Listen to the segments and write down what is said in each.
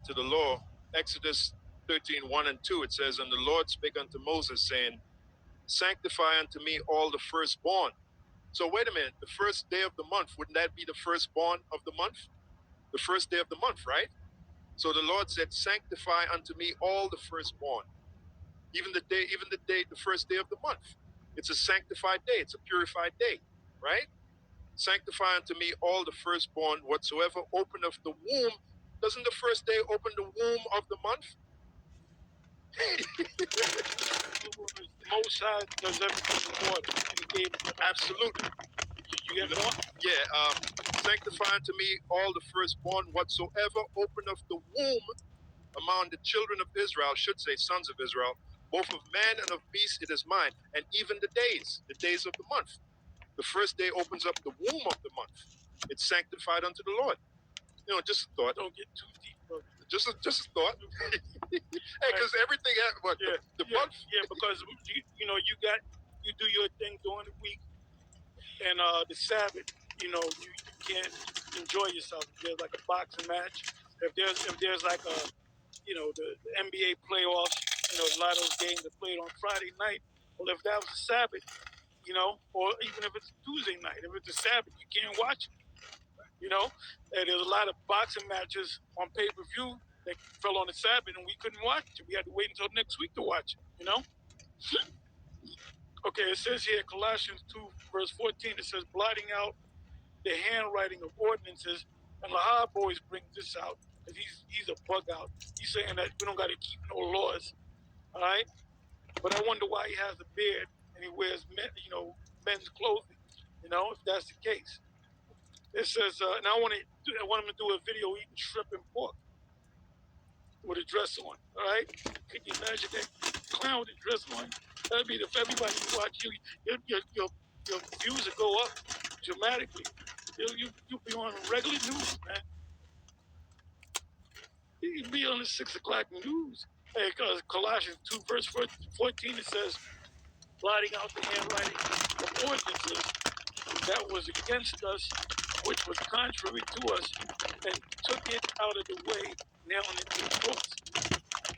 to the law, Exodus 13:1 and 2, it says, "And the Lord spake unto Moses, saying, Sanctify unto me all the firstborn." So wait a minute, the first day of the month, wouldn't that be the firstborn of the month? The first day of the month, right? So the Lord said, Sanctify unto me all the firstborn. Even the day, the first day of the month. It's a sanctified day, it's a purified day, right? Sanctify unto me all the firstborn whatsoever openeth the womb. Doesn't the first day open the womb of the month? The Most High does everything in order, and He gave it. Absolutely. You get more? Yeah. Sanctify unto me all the firstborn whatsoever openeth the womb among the children of Israel, should say sons of Israel, both of man and of beast it is mine, and even the days of the month. The first day opens up the womb of the month. It's sanctified unto the Lord. You know, just a thought. Don't get too deep, brother. Just a thought. Hey, because everything, the month. Yeah, because you do your thing during the week, and the Sabbath, you can't enjoy yourself. If there's like a boxing match, if there's like the NBA playoffs, a lot of those games are played on Friday night. Well, if that was a Sabbath, or even if it's Tuesday night, if it's a Sabbath, you can't watch it. And there's a lot of boxing matches on pay-per-view that fell on the Sabbath, and we couldn't watch it. We had to wait until next week to watch it. Okay, it says here, Colossians 2, verse 14, it says, blotting out the handwriting of ordinances, and Lahab always brings this out, because he's a bug out. He's saying that we don't got to keep no laws, all right? But I wonder why he has a beard and he wears men's clothing, if that's the case. It says, and I want him to do a video eating shrimp and pork with a dress on, all right? Could you imagine that clown with a dress on? That'd be if everybody watch you, your views would go up dramatically. You'll be on regular news, man. You'd be on the 6 o'clock news. Hey, because Colossians 2, verse 14, it says, blotting out the handwriting of ordinances that was against us, which was contrary to us, and took it out of the way, nailing it to the cross.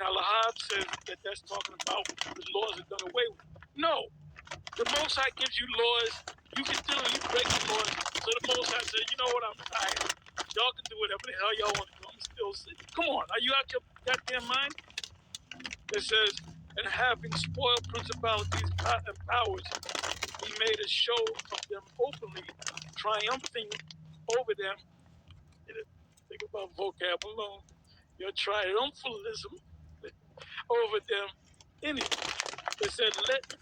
Now, Lahab says that that's talking about the laws are done away with. No. The Most High gives you laws. You can do it. You break the laws. So the Most High said, you know what, I'm tired. Y'all can do whatever the hell y'all want to do. I'm still sick. Come on. Are you out your goddamn mind? It says, and having spoiled principalities and powers, he made a show of them openly, triumphing over them. Think about vocab alone. Your triumphalism over them in it. It said, let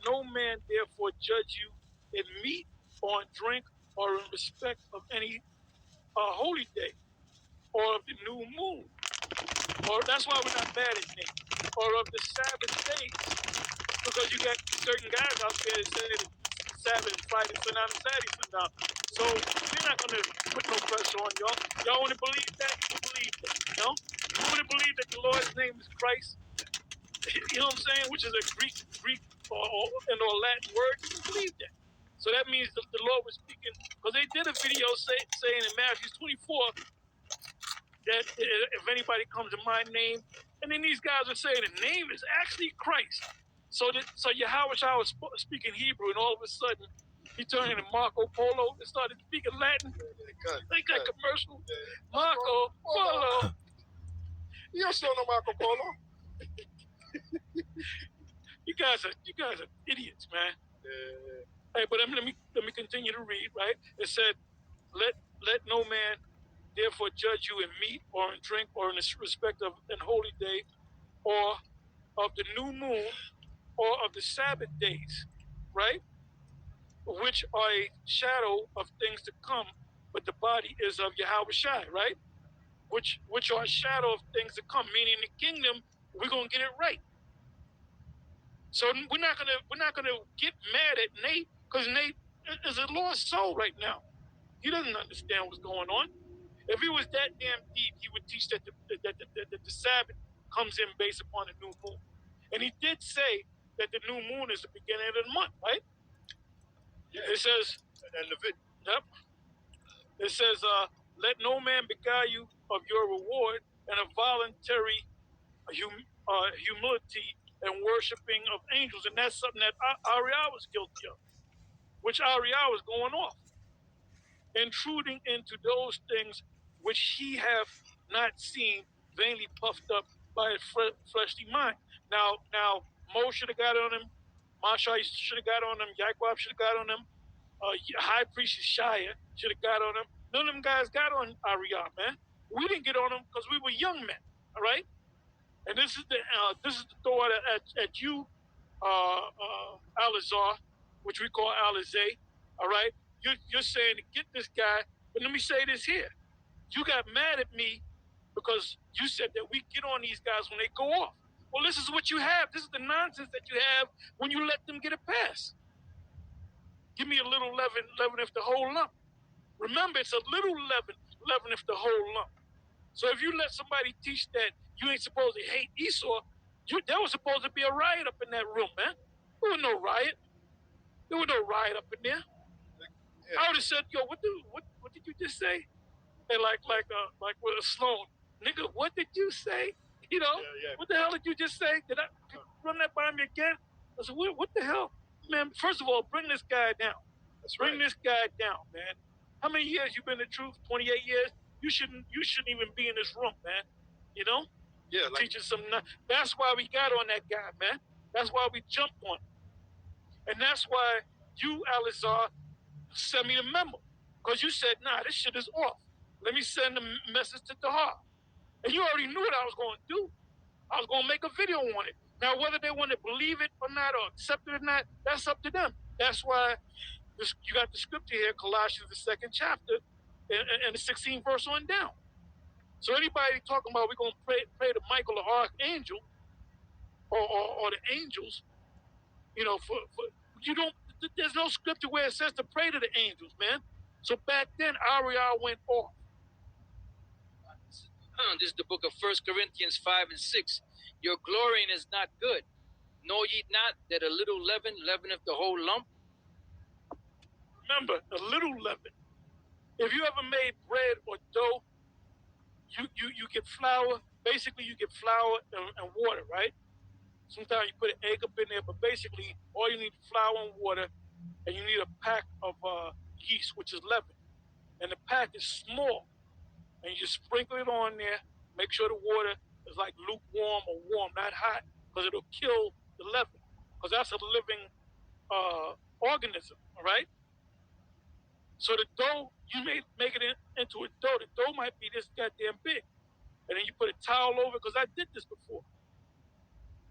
no man therefore judge you in meat or in drink or in respect of any holy day or of the new moon. Or that's why we're not mad at me. Or of the Sabbath days. Because you got certain guys out there that say that Sabbath is Friday, sundown, and Saturday, sundown. So we're not going to put no pressure on y'all. Y'all want to believe that? You believe that, You want to believe that the Lord's name is Christ? You know what I'm saying? Which is a Greek or Latin word. You believe that. So that means that the Lord was speaking, because they did a video saying in Matthew 24 that if anybody comes in my name, and then these guys are saying the name is actually Christ. So Yahweh Shah was speaking Hebrew, and all of a sudden he turned into Marco Polo and started speaking Latin. Like that commercial, Marco Polo. You don't still know Marco Polo. You guys are idiots, man. Hey, but let me continue to read. Right? It said, let no man therefore judge you in meat or in drink or in the respect of an holy day or of the new moon or of the Sabbath days, right? Which are a shadow of things to come, but the body is of Yahweh Shai, right? Which are a shadow of things to come, meaning the kingdom, we're gonna get it right. So we're not gonna get mad at Nate, because Nate is a lost soul right now. He doesn't understand what's going on. If he was that damn deep, he would teach that the Sabbath comes in based upon the new moon. And he did say that the new moon is the beginning of the month, right? Yeah. It says, Yep. It says, let no man beguile you of your reward, and a voluntary humility and worshiping of angels. And that's something that Ariel was guilty of, which Ariel was going off, intruding into those things which he have not seen, vainly puffed up by his fleshly mind. Now, Mo should have got on him. Mashai should have got on him. Yaquab should have got on him. High Priest Shia should have got on him. None of them guys got on Ariel, man. We didn't get on him because we were young men, all right? And this is the thought at you, Alizar, which we call Alizé, all right? You're saying to get this guy, but let me say this here. You got mad at me because you said that we get on these guys when they go off. Well, this is what you have. This is the nonsense that you have when you let them get a pass. Give me a little leaven if the whole lump. Remember, it's a little leaven if the whole lump. So if you let somebody teach that you ain't supposed to hate Esau, there was supposed to be a riot up in that room, man. There was no riot. There was no riot up in there. Yeah. I would have said, yo, what did you just say? And like with a Sloan, nigga, what did you say? You know, What the hell did you just say? Did I run that by me again? I said, what the hell? Man, first of all, bring this guy down. Bring this guy down, man. How many years you been in the truth? 28 years? You shouldn't even be in this room, man. You know? Yeah. Teaching some. That's why we got on that guy, man. That's why we jumped on him. And that's why you, Alizar, sent me the memo. Because you said, nah, this shit is off. Let me send a message to Dahar. And you already knew what I was going to do. I was going to make a video on it. Now, whether they want to believe it or not, or accept it or not, that's up to them. That's why you got the scripture here, Colossians, the 2nd chapter, and the 16th verse on down. So anybody talking about we're going to pray to Michael, the archangel, or the angels, you know, for you don't. There's no scripture where it says to pray to the angels, man. So back then, Ariel went off. This is the book of 1 Corinthians 5 and 6. Your glorying is not good. Know ye not that a little leaven leaveneth the whole lump? Remember, a little leaven. If you ever made bread or dough, you get flour. Basically, you get flour and water, right? Sometimes you put an egg up in there, but basically, all you need is flour and water, and you need a pack of yeast, which is leaven. And the pack is small. And you sprinkle it on there. Make sure the water is like lukewarm or warm, not hot, because it'll kill the leaven. Because that's a living organism, all right? So the dough, you may make it into a dough. The dough might be this goddamn big. And then you put a towel over, because I did this before.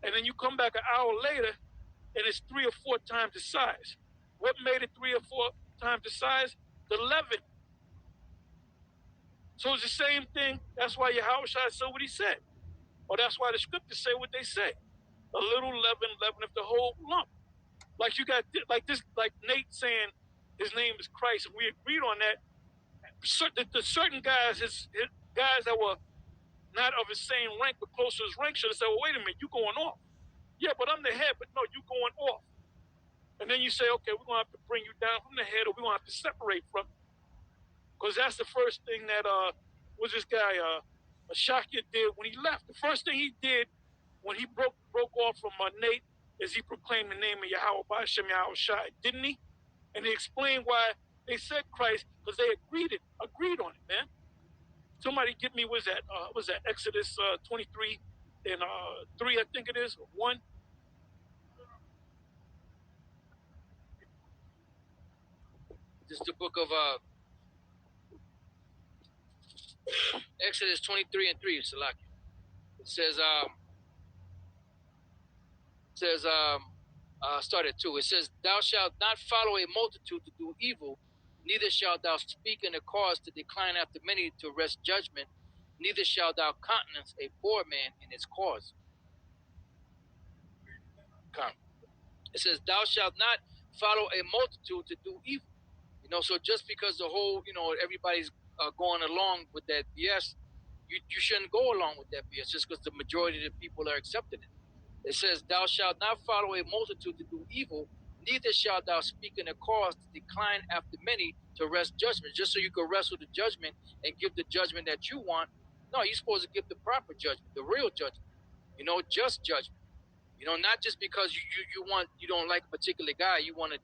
And then you come back an hour later, and it's 3 or 4 times the size. What made it 3 or 4 times the size? The leaven. So it's the same thing. That's why Yahushua said what he said. Or that's why the scriptures say what they say. A little leaven leaveneth the whole lump. Like you got, like Nate saying his name is Christ, and we agreed on that. The certain guys, his guys that were not of his same rank, but close to his rank, should have said, well, wait a minute, you going off. Yeah, but I'm the head, but no, you going off. And then you say, okay, we're going to have to bring you down from the head, or we're going to have to separate from you. Because that's the first thing that was this guy Shakya did when he left. The first thing he did when he broke off from Nate is he proclaimed the name of Yahweh B'Shem Yahushua, didn't he? And he explained why they said Christ, because they agreed on it, man. Somebody give me, was that Exodus 23 and 3, I think it is, or 1. This is the book of Exodus 23 and 3, Salaki. It says, start at 2. It says, thou shalt not follow a multitude to do evil, neither shalt thou speak in a cause to decline after many to wrest judgment, neither shalt thou countenance a poor man in his cause. Come. It says, thou shalt not follow a multitude to do evil. You know, so just because the whole, everybody's going along with that BS, you shouldn't go along with that BS just because the majority of the people are accepting it. It says, thou shalt not follow a multitude to do evil, neither shalt thou speak in a cause to decline after many to wrest judgment, just so you can wrestle the judgment and give the judgment that you want No, you're supposed to give the proper judgment, the real judgment. Just judgment. Not just because you don't like a particular guy, you want to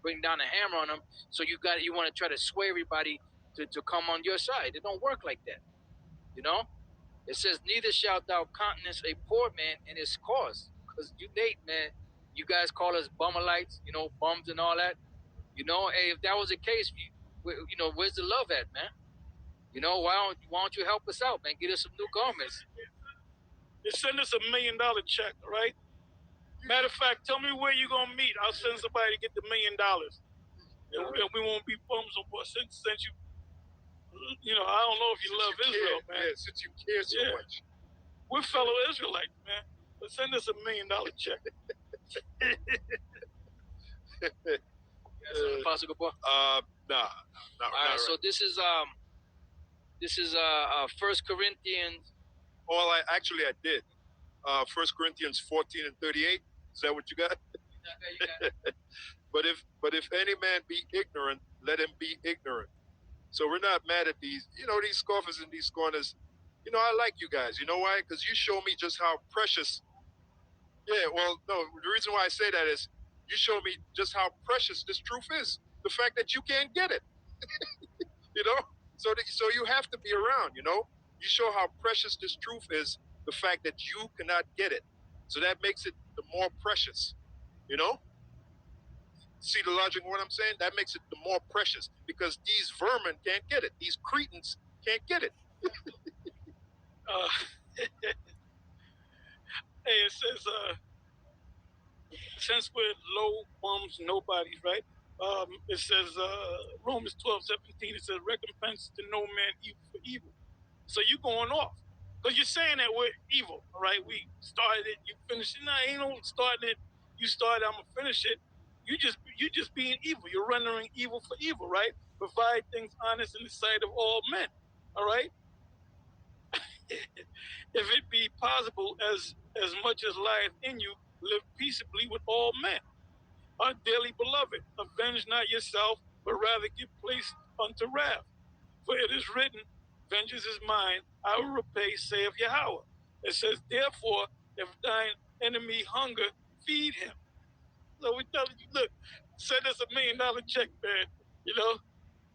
bring down a hammer on him. So you want to try to sway everybody to come on your side. It don't work like that. It says, neither shalt thou countenance a poor man in his cause. Because Nate, man, you guys call us bummerlights, bums and all that. Hey, if that was the case, where's the love at, man? Why don't you help us out, man? Get us some new garments. They send us $1 million check, all right? Matter of fact, tell me where you're going to meet. I'll send somebody to get the $1 million. And we won't be bums no more. Since you, I don't know if you love Israel, man. Yeah, since you care so much. We're fellow Israelites, man. But send us $1 million check. Apostle Gabor? Nah. All right, so this is 1 Corinthians. Well, I did. 1 Corinthians 14 and 38. Is that what you got? But if any man be ignorant, let him be ignorant. So we're not mad at these scoffers and these scorners. I like you guys. You know why? Because you show me just how precious. Yeah, well, no, the reason why I say that is you show me just how precious this truth is. The fact that you can't get it. So you have to be around, You show how precious this truth is, the fact that you cannot get it. So that makes it the more precious, See the logic of what I'm saying? That makes it the more precious because these vermin can't get it. These cretins can't get it. Hey, it says, since we're low bums, nobodies, right? It says, Romans 12:17, it says, recompense to no man evil for evil. So you're going off. Because you're saying that we're evil, all right? We started it, you finished it. No, ain't no starting it. You started, I'm going to finish it. You just being evil. You're rendering evil for evil, right? Provide things honest in the sight of all men, all right? If it be possible, as much as lieth in you, live peaceably with all men. Our dearly beloved, avenge not yourself, but rather give place unto wrath. For it is written, vengeance is mine, I will repay, saith Yahweh. It says, therefore, if thine enemy hunger, feed him. So we're telling you, look, send us $1 million check, man,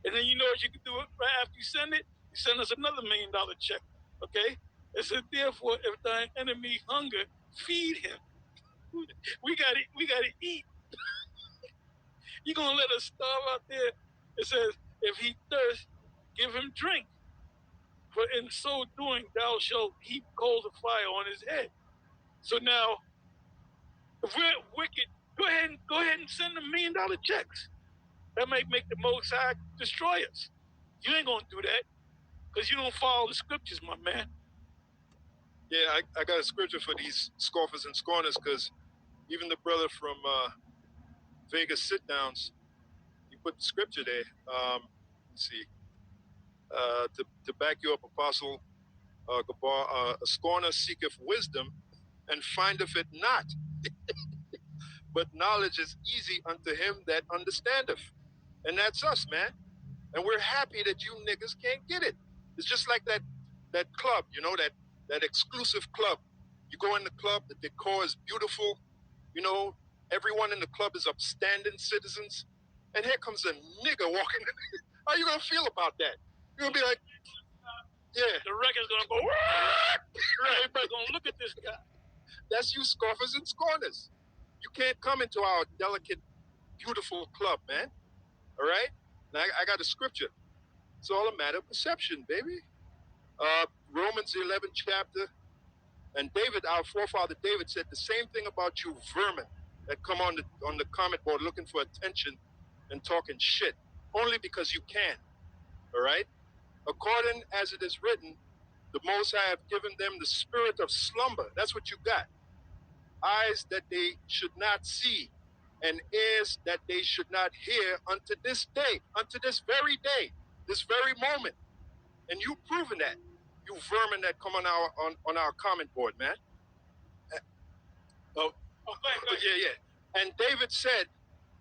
And then you know what you can do right after you send it? You send us another $1 million check, okay? It says, therefore, if thine enemy hunger, feed him. We gotta eat. You gonna let us starve out there? It says, if he thirst, give him drink. For in so doing, thou shalt heap coals of fire on his head. So now, if we're wicked, go ahead and send $1 million checks. That might make the Most High destroy us. You ain't gonna do that because you don't follow the scriptures, my man. Yeah, I got a scripture for these scoffers and scorners because even the brother from Vegas sit-downs, he put the scripture there. Let's see. To back you up, Apostle Gabar, a scorner seeketh wisdom and findeth it not. But knowledge is easy unto him that understandeth. And that's us, man. And we're happy that you niggas can't get it. It's just like that club, that exclusive club. You go in the club, the decor is beautiful, everyone in the club is upstanding citizens. And here comes a nigga walking in. How you gonna feel about that? You're gonna be like, yeah. The record's gonna go, right. Everybody's gonna look at this guy. That's you scoffers and scorners. You can't come into our delicate, beautiful club, man. All right? Now, I got a scripture. It's all a matter of perception, baby. Romans 11th chapter. And David, our forefather David, said the same thing about you vermin that come on the comment board looking for attention and talking shit. Only because you can. All right? According as it is written, the Most High have given them the spirit of slumber. That's what you got. Eyes that they should not see, and ears that they should not hear unto this day, unto this very day, this very moment. And you proven that, you vermin that come on our comment board, man. Yeah. And David said,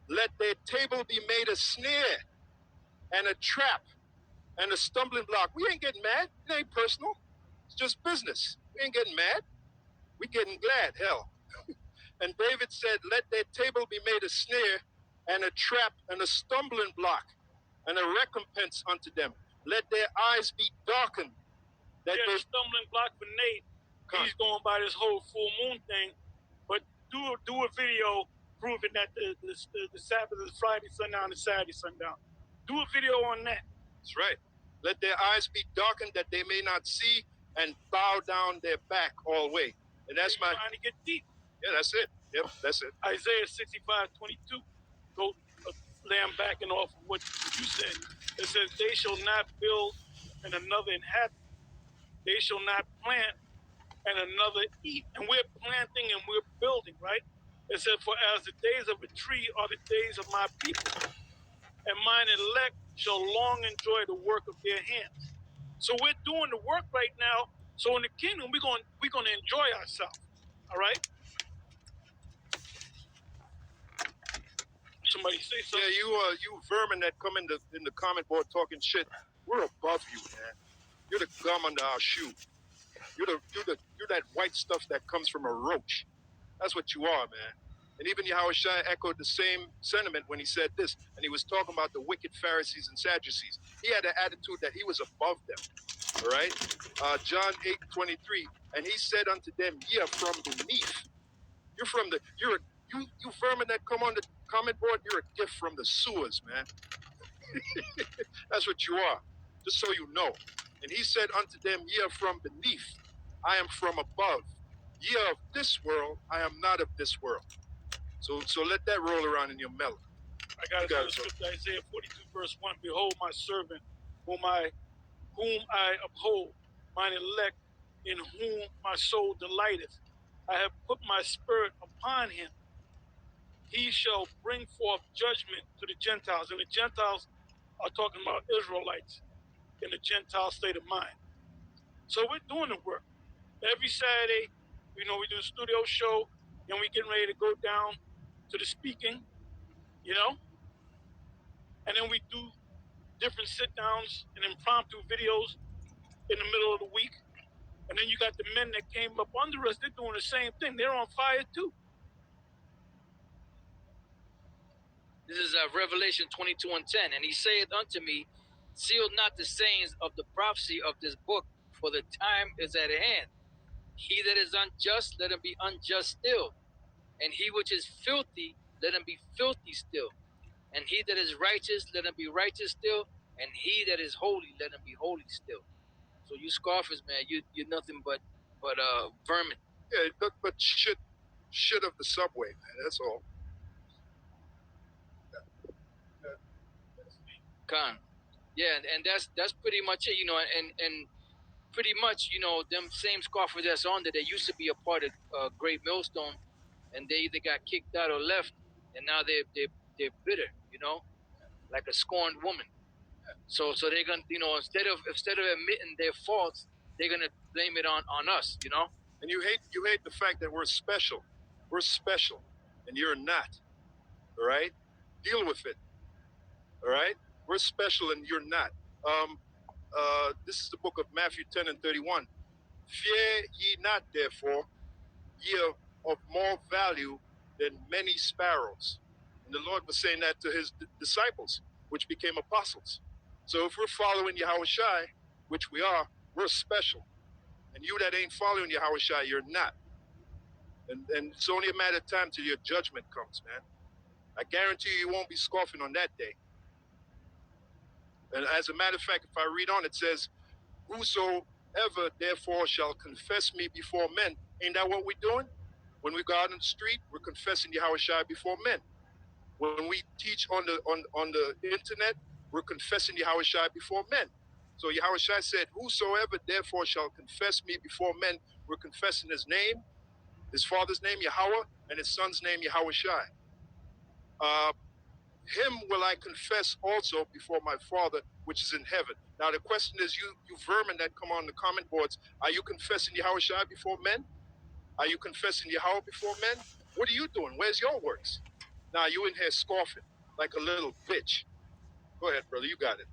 let their table be made a snare and a trap and a stumbling block. We ain't getting mad. It ain't personal. just business. We ain't getting mad. We getting glad, hell. And David said, let their table be made a snare and a trap and a stumbling block and a recompense unto them. Let their eyes be darkened. That the stumbling block for Nate. He's going by this whole full moon thing. But do a video proving that the Sabbath is Friday sundown and Saturday sundown. Do a video on that. That's right. Let their eyes be darkened that they may not see, and bow down their back all way. And that's my trying to get deep. Yeah, that's it. Yep, that's it. Isaiah 65:22. Go lamb backing off of what you said. It says, they shall not build and another inhabit. They shall not plant and another eat. And we're planting and we're building, right? It said, for as the days of a tree are the days of my people, and mine elect shall long enjoy the work of their hands. So we're doing the work right now. So in the kingdom, we're going to enjoy ourselves. All right? Somebody say something. Yeah, you vermin that come in the comment board talking shit. We're above you, man. You're the gum under our shoe. You're that white stuff that comes from a roach. That's what you are, man. And even Yahushua echoed the same sentiment when he said this, and he was talking about the wicked Pharisees and Sadducees. He had an attitude that he was above them. All right? John 8:23, and he said unto them, ye are from beneath. You vermin that come on the comment board, you're a gift from the sewers, man. That's what you are, just so you know. And he said unto them, ye are from beneath, I am from above. Ye are of this world, I am not of this world. So let that roll around in your melon. I got it. Isaiah 42:1. Behold my servant, whom I uphold, mine elect, in whom my soul delighteth. I have put my spirit upon him. He shall bring forth judgment to the Gentiles. And the Gentiles are talking about Israelites in the Gentile state of mind. So we're doing the work. Every Saturday, we do a studio show, and we getting ready to go down to the speaking, and then we do different sit-downs and impromptu videos in the middle of the week. And then you got the men that came up under us, they're doing the same thing. They're on fire too. This is Revelation 22:10. And he saith unto me, seal not the sayings of the prophecy of this book, for the time is at hand. He that is unjust, let him be unjust still. And he which is filthy, let him be filthy still. And he that is righteous, let him be righteous still. And he that is holy, let him be holy still. So you scoffers, man, you're nothing but vermin. Yeah, but shit of the subway, man. That's all. Con. Yeah, and that's pretty much it, and pretty much, them same scoffers that's on there, they used to be a part of Great Millstone, and they either got kicked out or left, and now they're bitter, like a scorned woman. So they're gonna, instead of admitting their faults, they're gonna blame it on us, And you hate the fact that we're special. We're special, and you're not. All right? Deal with it. All right? We're special, and you're not. This is the book of Matthew 10:31. Fear ye not, therefore, ye are of more value than many sparrows. And the Lord was saying that to his disciples, which became apostles. So if we're following Yahushua, which we are, we're special. And you that ain't following Yahushua, you're not. And it's only a matter of time till your judgment comes, man. I guarantee you won't be scoffing on that day. And as a matter of fact, if I read on, it says, whosoever therefore shall confess me before men. Ain't that what we're doing? When we go out in the street, we're confessing Yahushua before men. When we teach on the internet, we're confessing Yahushua before men. So Yahushua said, whosoever therefore shall confess me before men, we're confessing his name, his father's name, Yahweh, and his son's name, Yahushua. Him will I confess also before my Father, which is in heaven. Now the question is, you vermin that come on the comment boards, are you confessing Yahushua before men? Are you confessing Yahweh before men? What are you doing? Where's your works? Now you in here scoffing like a little bitch. Go ahead, brother, you got it.